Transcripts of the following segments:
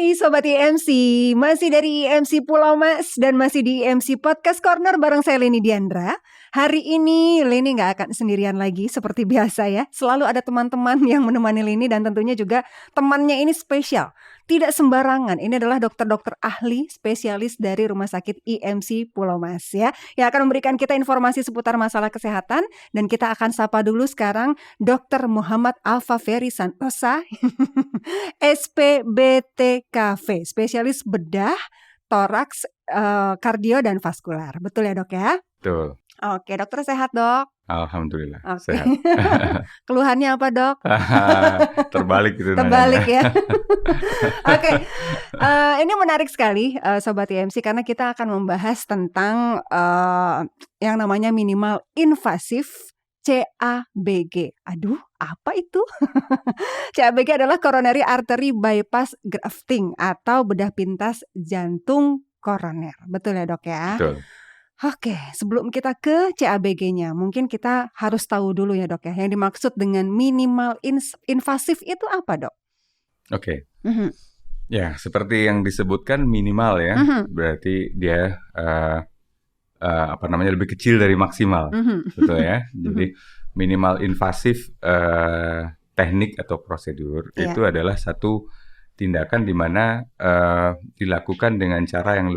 Hai Sobat IMC, masih dari IMC Pulau Mas dan masih di IMC Podcast Corner bareng saya Leni Diandra. Hari ini Leni gak akan sendirian lagi seperti biasa ya. Selalu ada teman-teman yang menemani Leni dan tentunya juga temannya ini spesial. Tidak sembarangan, ini adalah dokter-dokter ahli spesialis dari Rumah Sakit IMC Pulau Mas ya. Yang akan memberikan kita informasi seputar masalah kesehatan. Dan kita akan sapa dulu sekarang Dr. Muhammad Alfa Ferry Santosa SPBTKV, spesialis bedah, toraks, kardio dan vaskular. Betul ya dok ya? Betul. Oke, dokter sehat dok? Alhamdulillah Sehat. sehat. Keluhannya apa dok? Terbalik gitu. Terbalik ya. Oke, ini menarik sekali Sobat IMC karena kita akan membahas tentang yang namanya minimal invasif CABG. Aduh, apa itu? CABG adalah coronary artery bypass grafting atau bedah pintas jantung koroner. Betul ya dok ya? Betul. Oke, sebelum kita ke CABG-nya, mungkin kita harus tahu dulu ya dok ya, yang dimaksud dengan minimal invasif itu apa dok? Oke. Ya, seperti yang disebutkan minimal ya, berarti dia lebih kecil dari maksimal, betul ya. Jadi minimal invasif teknik atau prosedur itu adalah satu tindakan di mana dilakukan dengan cara yang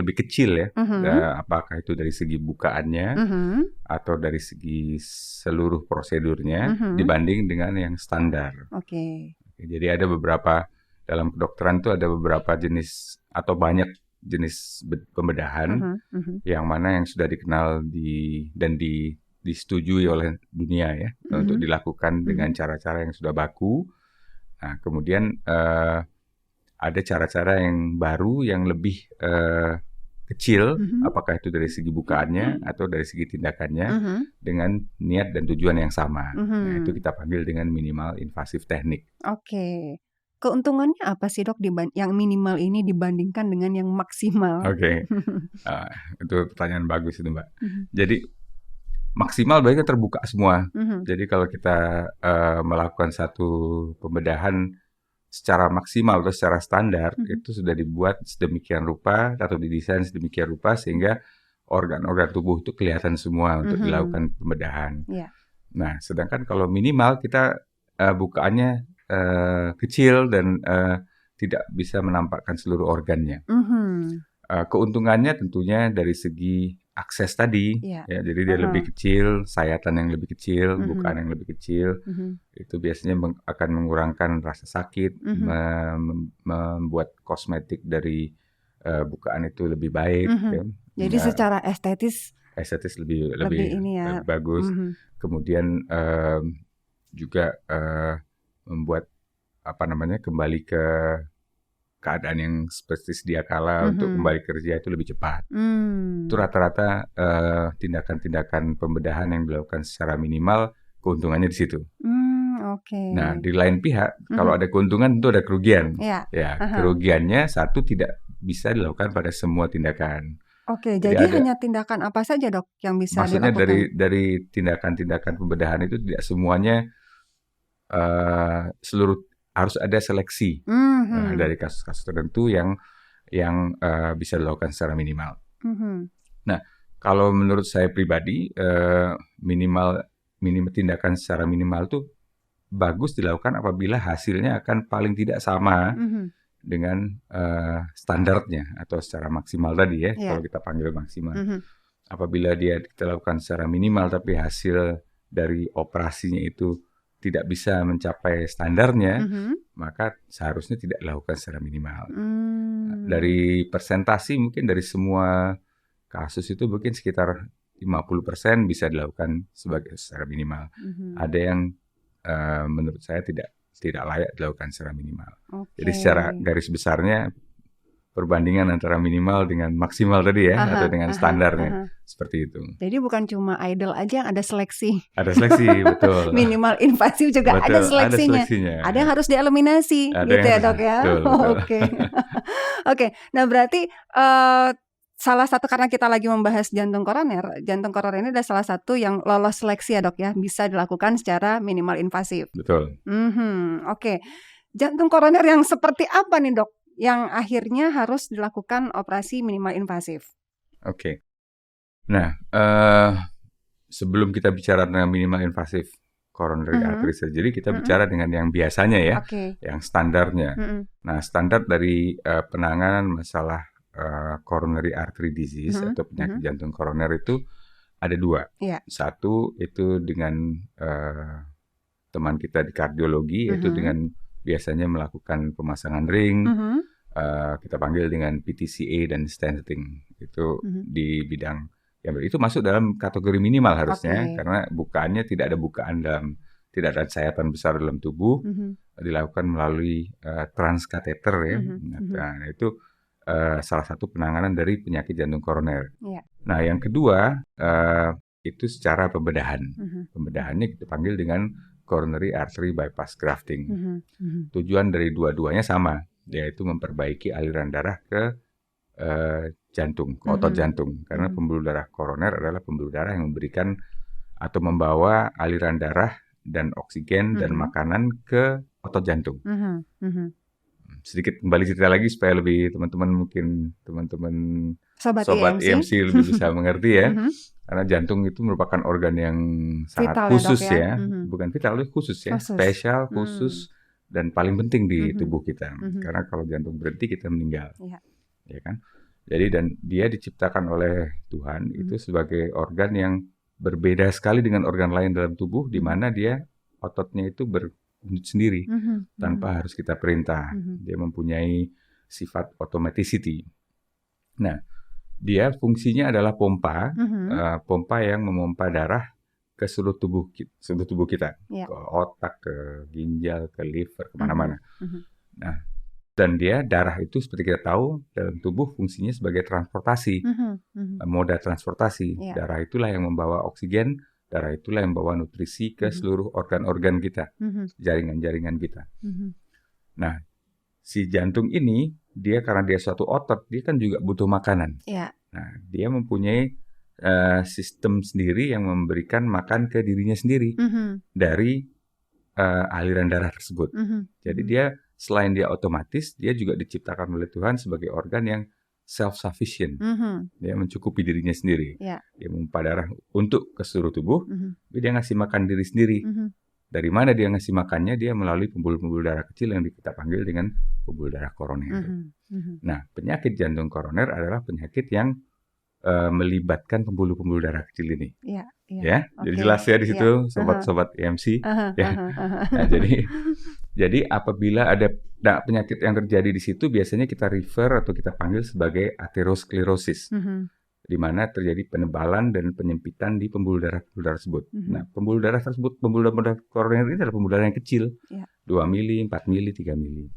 lebih kecil ya, apakah itu dari segi bukaannya atau dari segi seluruh prosedurnya dibanding dengan yang standar. Oke. Jadi ada beberapa dalam kedokteran itu ada beberapa jenis atau banyak jenis pembedahan yang mana yang sudah dikenal dan disetujui oleh dunia ya untuk dilakukan dengan cara-cara yang sudah baku. Nah kemudian ada cara-cara yang baru yang lebih kecil, apakah itu dari segi bukaannya atau dari segi tindakannya dengan niat dan tujuan yang sama. Nah, itu kita panggil dengan minimal invasif teknik. Oke. Keuntungannya apa sih dok yang minimal ini dibandingkan dengan yang maksimal? Oke. Itu pertanyaan bagus itu Mbak. Jadi maksimal baiknya terbuka semua. Jadi kalau kita melakukan satu pembedahan secara maksimal atau secara standar itu sudah dibuat sedemikian rupa atau didesain sedemikian rupa sehingga organ-organ tubuh itu kelihatan semua untuk dilakukan pembedahan. Nah, sedangkan kalau minimal kita bukaannya kecil dan tidak bisa menampakkan seluruh organnya. Keuntungannya tentunya dari segi akses tadi, ya, jadi dia lebih kecil, sayatan yang lebih kecil, bukaan yang lebih kecil, itu biasanya akan mengurangkan rasa sakit, membuat kosmetik dari bukaan itu lebih baik. Ya. Jadi secara estetis lebih bagus. Kemudian juga membuat kembali ke keadaan yang seperti sedia kala untuk kembali kerja itu lebih cepat. Itu rata-rata tindakan-tindakan pembedahan yang dilakukan secara minimal, keuntungannya di situ. Nah, di lain pihak, kalau ada keuntungan tentu ada kerugian. Kerugiannya satu tidak bisa dilakukan pada semua tindakan. Oke, jadi hanya tindakan apa saja dok yang bisa maksudnya dilakukan? Maksudnya dari tindakan-tindakan pembedahan itu tidak semuanya seluruh harus ada seleksi dari kasus-kasus tertentu yang bisa dilakukan secara minimal. Nah, kalau menurut saya pribadi minimal tindakan secara minimal itu bagus dilakukan apabila hasilnya akan paling tidak sama dengan standarnya atau secara maksimal tadi ya, kalau kita panggil maksimal. Apabila kita lakukan secara minimal tapi hasil dari operasinya itu tidak bisa mencapai standarnya, maka seharusnya tidak dilakukan secara minimal. Dari persentasi mungkin dari semua kasus itu mungkin sekitar 50% bisa dilakukan secara minimal. Ada yang menurut saya tidak layak dilakukan secara minimal. Jadi secara garis besarnya perbandingan antara minimal dengan maksimal tadi ya, atau dengan standarnya, seperti itu. Jadi bukan cuma idle aja yang ada seleksi. Ada seleksi, betul. Minimal invasif juga betul, ada seleksinya. Ada yang harus dieliminasi, gitu ya dok ya. Oke. Nah berarti salah satu karena kita lagi membahas jantung koroner ini adalah salah satu yang lolos seleksi ya dok ya, bisa dilakukan secara minimal invasif. Betul. Oke. Jantung koroner yang seperti apa nih dok, yang akhirnya harus dilakukan operasi minimal invasif? Oke. Nah, sebelum kita bicara tentang minimal invasif coronary artery surgery, kita bicara dengan yang biasanya ya, yang standarnya. Nah, standar dari penanganan masalah coronary artery disease atau penyakit jantung koroner itu ada dua. Satu itu dengan teman kita di kardiologi, yaitu dengan biasanya melakukan pemasangan ring, kita panggil dengan PTCA dan stenting. Itu di bidang yang itu masuk dalam kategori minimal harusnya, karena bukaannya tidak ada sayatan besar dalam tubuh, dilakukan melalui transkateter ya. Nah, itu salah satu penanganan dari penyakit jantung koroner. Nah, yang kedua itu secara pembedahan. Pembedahannya kita panggil dengan coronary artery bypass grafting. Tujuan dari dua-duanya sama, yaitu memperbaiki aliran darah ke jantung, ke otot jantung. Karena pembuluh darah koroner adalah pembuluh darah yang memberikan atau membawa aliran darah dan oksigen dan makanan ke otot jantung. Sedikit kembali cerita lagi supaya lebih teman-teman sobat EMC lebih bisa mengerti ya. Karena jantung itu merupakan organ yang sangat vital, khusus ya. Bukan vital, tapi khusus ya. Spesial, khusus, dan paling penting di tubuh kita. Karena kalau jantung berhenti kita meninggal. Ya kan? Jadi dan dia diciptakan oleh Tuhan itu sebagai organ yang berbeda sekali dengan organ lain dalam tubuh, di mana dia ototnya itu berwujud sendiri tanpa harus kita perintah. Dia mempunyai sifat automaticity. Nah, dia fungsinya adalah pompa, pompa yang memompa darah ke seluruh tubuh kita, ke otak, ke ginjal, ke liver, kemana-mana. Nah, dan darah itu seperti kita tahu dalam tubuh fungsinya sebagai transportasi, moda transportasi. Darah itulah yang membawa oksigen, darah itulah yang membawa nutrisi ke seluruh organ-organ kita, jaringan-jaringan kita. Nah, si jantung ini, karena dia suatu otot, dia kan juga butuh makanan. Nah, dia mempunyai sistem sendiri yang memberikan makan ke dirinya sendiri dari aliran darah tersebut. Jadi dia selain dia otomatis, dia juga diciptakan oleh Tuhan sebagai organ yang self-sufficient. Dia mencukupi dirinya sendiri. Dia memompa darah untuk ke seluruh tubuh, tapi dia ngasih makan diri sendiri. Dari mana dia ngasih makannya? Dia melalui pembuluh-pembuluh darah kecil yang kita panggil dengan pembuluh darah koroner. Nah, penyakit jantung koroner adalah penyakit yang melibatkan pembuluh-pembuluh darah kecil ini. Jadi jelas ya di situ, sobat-sobat EMC. Nah, jadi apabila ada penyakit yang terjadi di situ, biasanya kita refer atau kita panggil sebagai aterosklerosis, di mana terjadi penebalan dan penyempitan di pembuluh darah tersebut. Nah, pembuluh darah tersebut, pembuluh darah koroner ini adalah pembuluh darah yang kecil, 2 mili, 4 mili, 3 mili.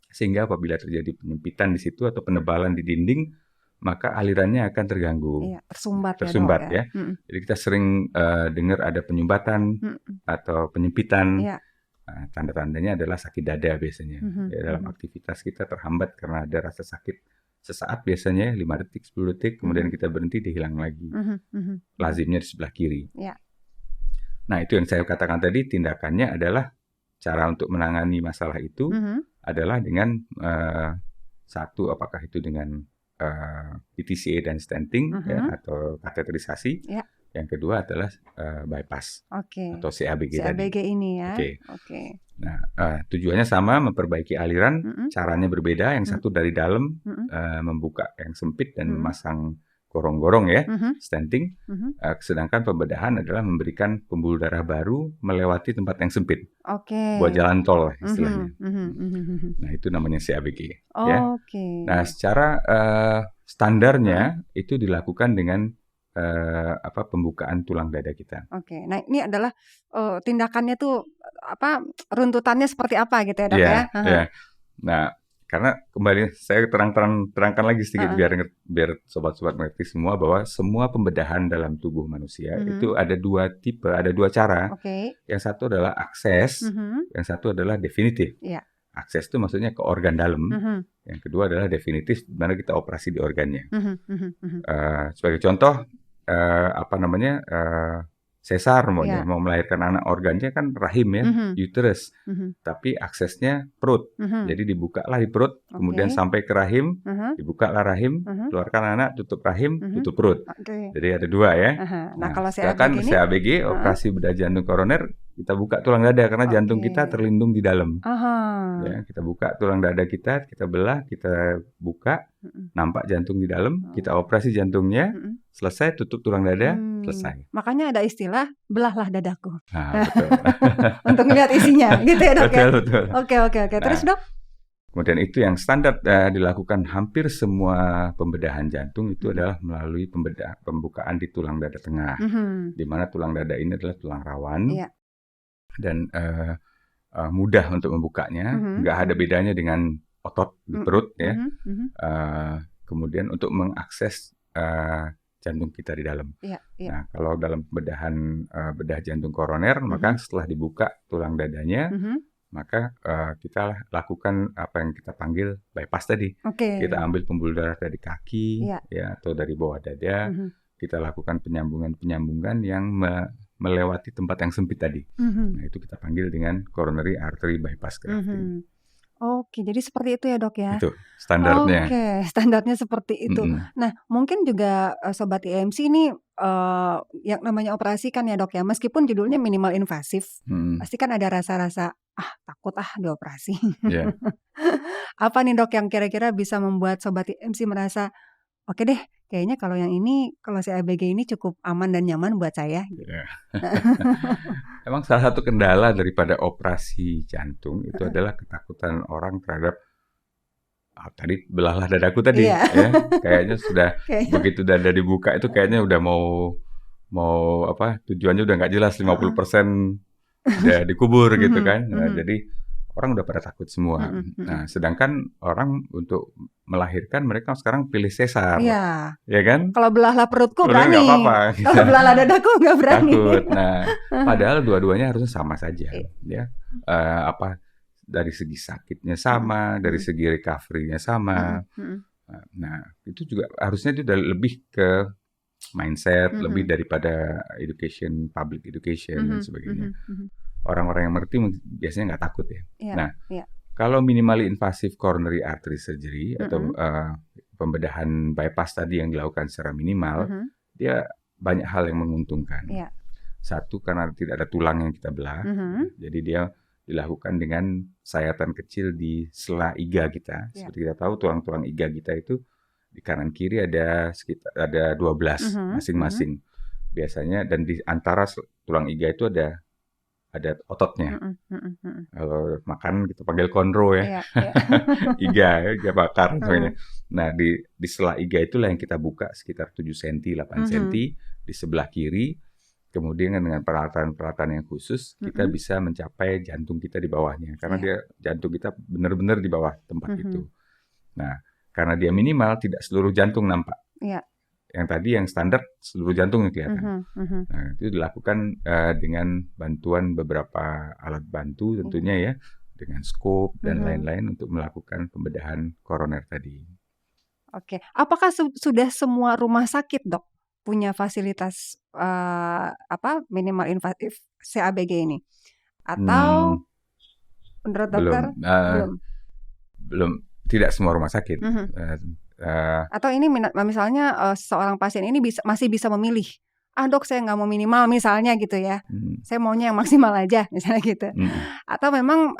Sehingga apabila terjadi penyempitan di situ atau penebalan di dinding, maka alirannya akan terganggu, tersumbat ya. Jadi kita sering dengar ada penyumbatan atau penyempitan. Nah, tanda-tandanya adalah sakit dada biasanya. Dalam aktivitas kita terhambat karena ada rasa sakit sesaat biasanya 5 detik, 10 detik, kemudian kita berhenti, dia hilang lagi. Lazimnya di sebelah kiri. Nah, itu yang saya katakan tadi, tindakannya adalah cara untuk menangani masalah itu adalah dengan satu, apakah itu dengan PTCA dan stenting atau kateterisasi. Yang kedua adalah bypass atau CABG tadi. Ini ya. Nah, tujuannya sama, memperbaiki aliran, caranya berbeda. Yang satu dari dalam membuka yang sempit dan memasang gorong-gorong ya, stenting. Sedangkan pembedahan adalah memberikan pembuluh darah baru melewati tempat yang sempit. Buat jalan tol istilahnya. Nah, itu namanya CABG. Ya. Nah, secara standarnya itu dilakukan dengan pembukaan tulang dada kita. Nah ini adalah tindakannya tuh runtutannya seperti apa gitu ya dok ya? Nah, karena kembali saya terangkan lagi sedikit biar sobat-sobat mengerti semua bahwa semua pembedahan dalam tubuh manusia itu ada 2 tipe, ada 2 cara. Yang satu adalah akses, yang satu adalah definitif. akses itu maksudnya ke organ dalam. Yang kedua adalah definitif, di mana kita operasi di organnya. Sebagai contoh, sesar mau melahirkan anak, organnya kan rahim ya, uterus. Tapi aksesnya perut. Jadi dibukalah di perut, kemudian sampai ke rahim, dibukalah rahim, keluarkan anak, tutup rahim, tutup perut. Jadi ada dua ya. Nah, kalau CABG, operasi bedah jantung koroner, kita buka tulang dada karena jantung kita terlindung di dalam. Ya, kita buka tulang dada kita belah, kita buka, nampak jantung di dalam, kita operasi jantungnya, selesai, tutup tulang dada, selesai. Makanya ada istilah belahlah dadaku. Nah, betul. Untuk melihat isinya, gitu ya dok ya. Betul. Oke. Terus dok? Kemudian itu yang standar dilakukan hampir semua pembedahan jantung itu adalah melalui pembukaan di tulang dada tengah, di mana tulang dada ini adalah tulang rawan dan mudah untuk membukanya, nggak ada bedanya dengan otot di perut ya. Kemudian untuk mengakses jantung kita di dalam. Nah, kalau dalam pembedahan bedah jantung koroner, maka setelah dibuka tulang dadanya, maka kita lakukan apa yang kita panggil bypass tadi. Kita ambil pembuluh darah dari kaki, ya, atau dari bawah dada. Kita lakukan penyambungan yang melewati tempat yang sempit tadi. Nah, itu kita panggil dengan coronary artery bypass grafting. Oke, jadi seperti itu ya dok ya? Itu standarnya. Oke, standarnya seperti itu. Nah, mungkin juga Sobat IMC ini yang namanya operasi kan ya dok ya, meskipun judulnya minimal invasif, pasti kan ada rasa-rasa, takut dioperasi. Apa nih dok yang kira-kira bisa membuat Sobat IMC merasa, oke deh, kayaknya kalau yang ini, kalau CABG ini cukup aman dan nyaman buat saya. Emang salah satu kendala daripada operasi jantung itu adalah ketakutan orang terhadap tadi belahlah dadaku tadi, ya. Kayaknya sudah begitu dada dibuka itu kayaknya udah mau tujuannya udah nggak jelas, 50% udah dikubur gitu kan. Nah, jadi orang udah pada takut semua. Nah, sedangkan orang untuk melahirkan mereka sekarang pilih sesar, ya kan? Kalau belahlah perutku berani, nggak apa-apa. Kalau belahlah dadaku nggak berani. Takut. Nah, padahal dua-duanya harusnya sama saja, ya. Dari segi sakitnya sama, dari segi recovery-nya sama. Nah, itu juga harusnya itu lebih ke mindset, lebih daripada public education dan sebagainya. Orang-orang yang mengerti biasanya nggak takut ya. Nah, kalau minimally invasive coronary artery surgery atau pembedahan bypass tadi yang dilakukan secara minimal, dia banyak hal yang menguntungkan. Satu, karena tidak ada tulang yang kita belah, jadi dia dilakukan dengan sayatan kecil di sela iga kita. Seperti kita tahu, tulang-tulang iga kita itu di kanan kiri ada 12 masing-masing biasanya, dan di antara tulang iga itu ada ototnya. Kalau makan kita panggil konro ya. Iga bakar sebagainya. Nah, di sela iga itulah yang kita buka sekitar 7 cm, 8 cm di sebelah kiri. Kemudian dengan peralatan-peralatan yang khusus, kita bisa mencapai jantung kita di bawahnya. Karena jantung kita benar-benar di bawah tempat itu. Nah, karena dia minimal, tidak seluruh jantung nampak. Yang tadi yang standar seluruh jantung yang kelihatan. Nah, itu dilakukan dengan bantuan beberapa alat bantu tentunya ya, dengan scope dan lain-lain untuk melakukan pembedahan koroner tadi. Oke, apakah sudah semua rumah sakit dok punya fasilitas minimal invasif CABG ini? Atau menurut dokter belum, tidak semua rumah sakit. Atau ini misalnya seorang pasien ini masih bisa memilih, dok saya nggak mau minimal misalnya gitu ya, saya maunya yang maksimal aja misalnya gitu. Atau memang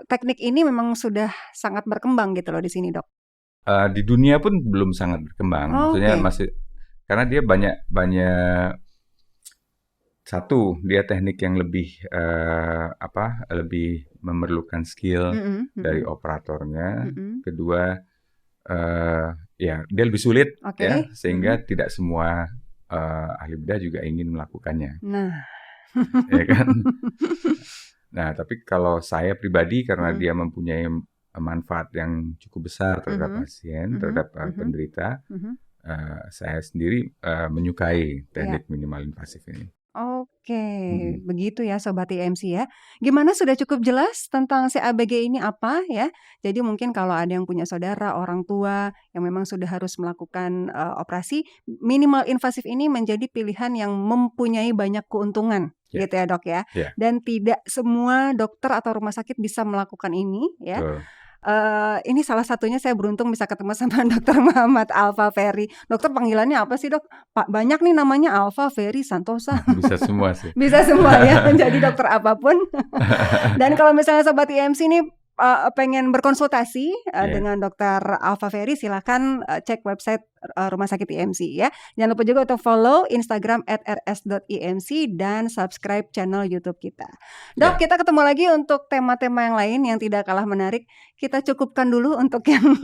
teknik ini memang sudah sangat berkembang gitu loh di sini dok? Di dunia pun belum sangat berkembang, maksudnya masih, karena dia banyak satu, dia teknik yang lebih lebih memerlukan skill dari operatornya. Kedua, dia lebih sulit, ya, sehingga tidak semua ahli bedah juga ingin melakukannya. Ya kan? Nah, tapi kalau saya pribadi, karena dia mempunyai manfaat yang cukup besar terhadap pasien, terhadap penderita, saya sendiri menyukai teknik minimal invasif ini. Oke, begitu ya Sobat IMC ya. Gimana, sudah cukup jelas tentang CABG ini apa ya? Jadi mungkin kalau ada yang punya saudara, orang tua yang memang sudah harus melakukan operasi, minimal invasif ini menjadi pilihan yang mempunyai banyak keuntungan, gitu ya Dok ya. Dan tidak semua dokter atau rumah sakit bisa melakukan ini ya. Ini salah satunya saya beruntung bisa ketemu sama Dr. Muhammad Alfa Ferry. Dokter panggilannya apa sih Dok? Pak, banyak nih namanya, Alfa, Ferry, Santosa. Bisa semua sih. Bisa semua ya, menjadi dokter apapun. Dan kalau misalnya Sobat IMC nih pengen berkonsultasi dengan Dr. Alfa Ferry, silakan cek website Rumah Sakit IMC ya. Jangan lupa juga untuk follow Instagram @rs.imc dan subscribe channel YouTube kita. Dok, kita ketemu lagi untuk tema-tema yang lain yang tidak kalah menarik. Kita cukupkan dulu untuk yang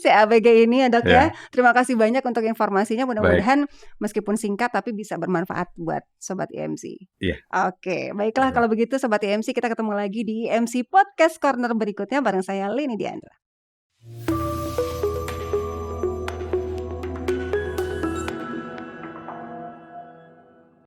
CABG ini ya Dok ya. Terima kasih banyak untuk informasinya. Mudah-mudahan meskipun singkat tapi bisa bermanfaat buat Sobat IMC. Oke, baiklah kalau begitu Sobat IMC, kita ketemu lagi di IMC Podcast Corner berikutnya bareng saya Leni Diandra.